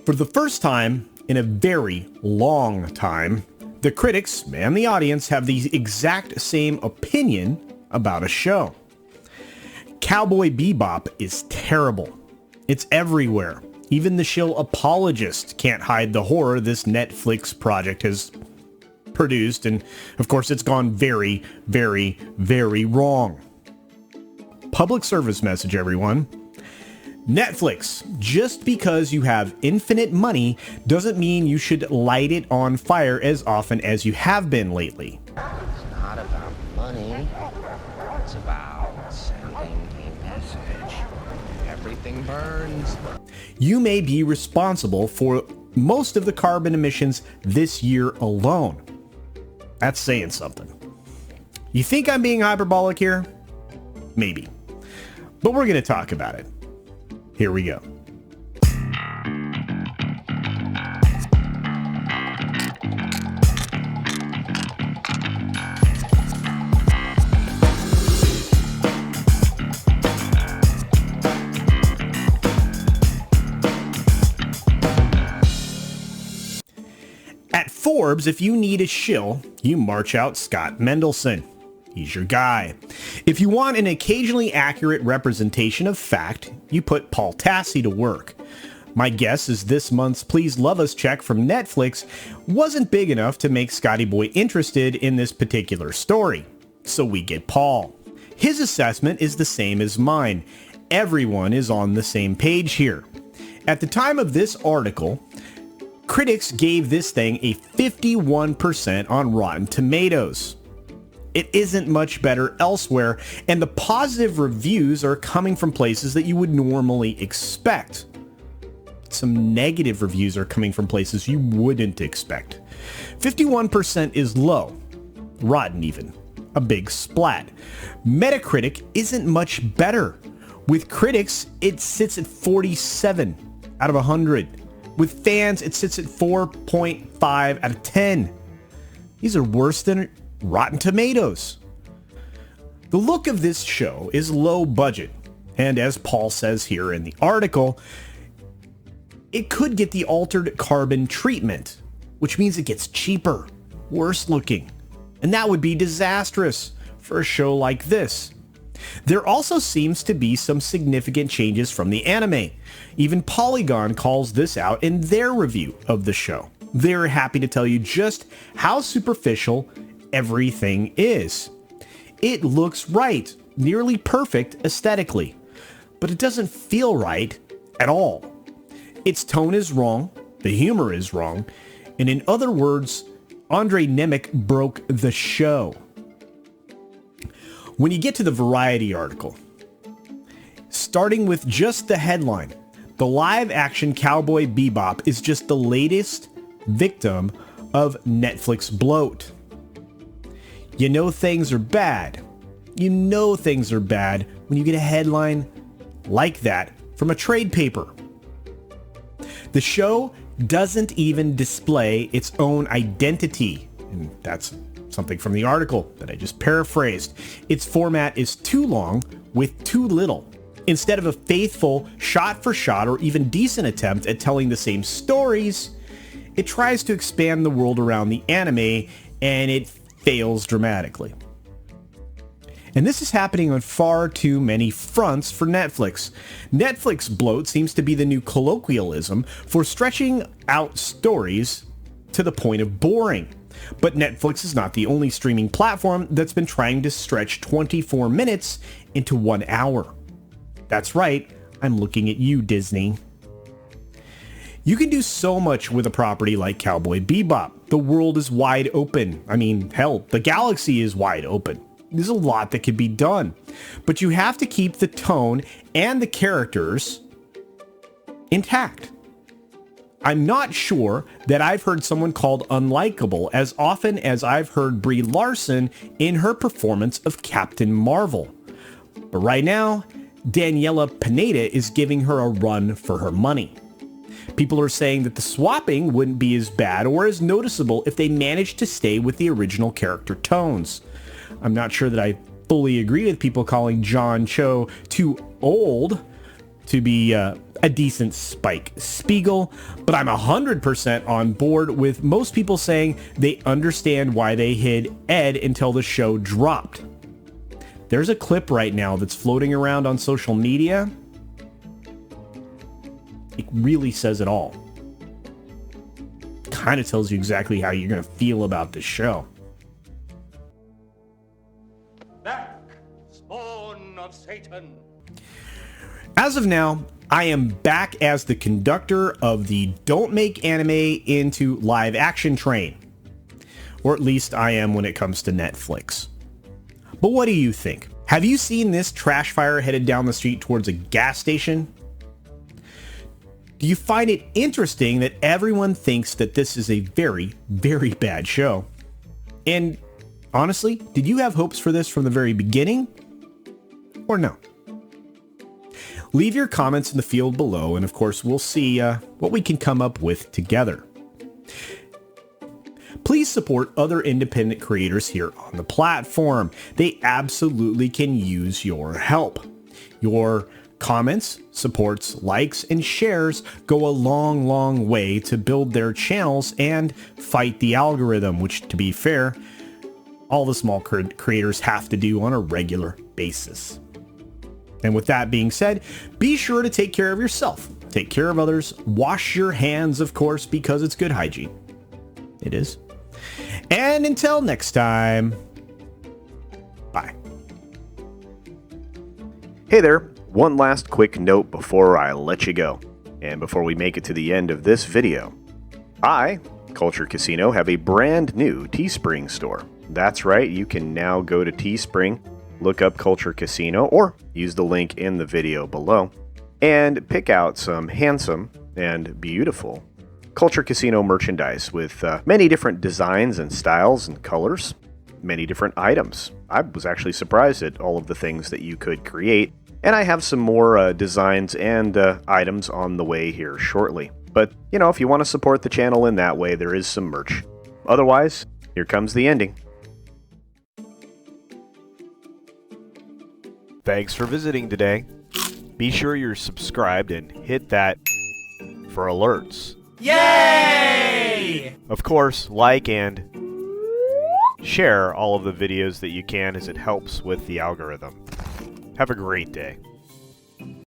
For the first time in a very long time, the critics and the audience have the exact same opinion about a show. Cowboy Bebop is terrible. It's everywhere. Even the shill apologist can't hide the horror this Netflix project has produced, and of course it's gone very, very, very wrong. Public service message, everyone. Netflix, just because you have infinite money doesn't mean you should light it on fire as often as you have been lately. It's not about money. It's about sending a message. Everything burns. You may be responsible for most of the carbon emissions this year alone. That's saying something. You think I'm being hyperbolic here? Maybe. But we're going to talk about it. Here we go. At Forbes, if you need a shill, you march out Scott Mendelson. He's your guy. If you want an occasionally accurate representation of fact, you put Paul Tassi to work. My guess is this month's Please Love Us check from Netflix wasn't big enough to make Scotty Boy interested in this particular story. So we get Paul. His assessment is the same as mine. Everyone is on the same page here. At the time of this article, critics gave this thing a 51% on Rotten Tomatoes. It isn't much better elsewhere, and the positive reviews are coming from places that you would normally expect. Some negative reviews are coming from places you wouldn't expect. 51% is low. Rotten even. A big splat. Metacritic isn't much better. With critics, it sits at 47 out of 100. With fans, it sits at 4.5 out of 10. These are worse than Rotten Tomatoes. The look of this show is low budget, and as Paul says here in the article, it could get the altered carbon treatment, which means it gets cheaper, worse looking, and that would be disastrous for a show like this. There also seems to be some significant changes from the anime. Even Polygon calls this out in their review of the show. They're happy to tell you just how superficial everything is. It looks right, nearly perfect aesthetically, but it doesn't feel right at all. Its tone is wrong, the humor is wrong, and in other words, Andre Nemec broke the show. When you get to the Variety article, starting with just the headline, the live-action Cowboy Bebop is just the latest victim of Netflix bloat. You know things are bad. You know things are bad when you get a headline like that from a trade paper. The show doesn't even display its own identity, and that's something from the article that I just paraphrased. Its format is too long with too little. Instead of a faithful shot-for-shot or even decent attempt at telling the same stories, it tries to expand the world around the anime, and it fails dramatically. And this is happening on far too many fronts for Netflix. Netflix bloat seems to be the new colloquialism for stretching out stories to the point of boring. But Netflix is not the only streaming platform that's been trying to stretch 24 minutes into 1 hour. That's right, I'm looking at you, Disney. You can do so much with a property like Cowboy Bebop. The world is wide open. I mean, hell, the galaxy is wide open. There's a lot that could be done. But you have to keep the tone and the characters intact. I'm not sure that I've heard someone called unlikable as often as I've heard Brie Larson in her performance of Captain Marvel. But right now, Daniela Pineda is giving her a run for her money. People are saying that the swapping wouldn't be as bad or as noticeable if they managed to stay with the original character tones. I'm not sure that I fully agree with people calling John Cho too old, to be a decent Spike Spiegel, but I'm 100% on board with most people saying they understand why they hid Ed until the show dropped. There's a clip right now that's floating around on social media. It really says it all. Kind of tells you exactly how you're going to feel about this show. Back, spawn of Satan. As of now, I am back as the conductor of the Don't Make Anime into Live Action train. Or at least I am when it comes to Netflix. But what do you think? Have you seen this trash fire headed down the street towards a gas station? Do you find it interesting that everyone thinks that this is a very, very bad show? And honestly, did you have hopes for this from the very beginning? Or no? Leave your comments in the field below, and of course, we'll see what we can come up with together. Please support other independent creators here on the platform. They absolutely can use your help. Your comments, supports, likes, and shares go a long, long way to build their channels and fight the algorithm, which, to be fair, all the small creators have to do on a regular basis. And with that being said, be sure to take care of yourself, take care of others, wash your hands, of course, because it's good hygiene. It is. And until next time, bye. Hey there, one last quick note before I let you go, and before we make it to the end of this video. I, CultureCasino, have a brand new Teespring store. That's right, you can now go to Teespring, look up CultureCasino, or use the link in the video below, and pick out some handsome and beautiful CultureCasino merchandise with many different designs and styles and colors, many different items. I was actually surprised at all of the things that you could create, and I have some more designs and items on the way here shortly. But, you know, if you want to support the channel in that way, there is some merch. Otherwise, here comes the ending. Thanks for visiting today. Be sure you're subscribed and hit that for alerts. Yay! Of course, like and share all of the videos that you can, as it helps with the algorithm. Have a great day.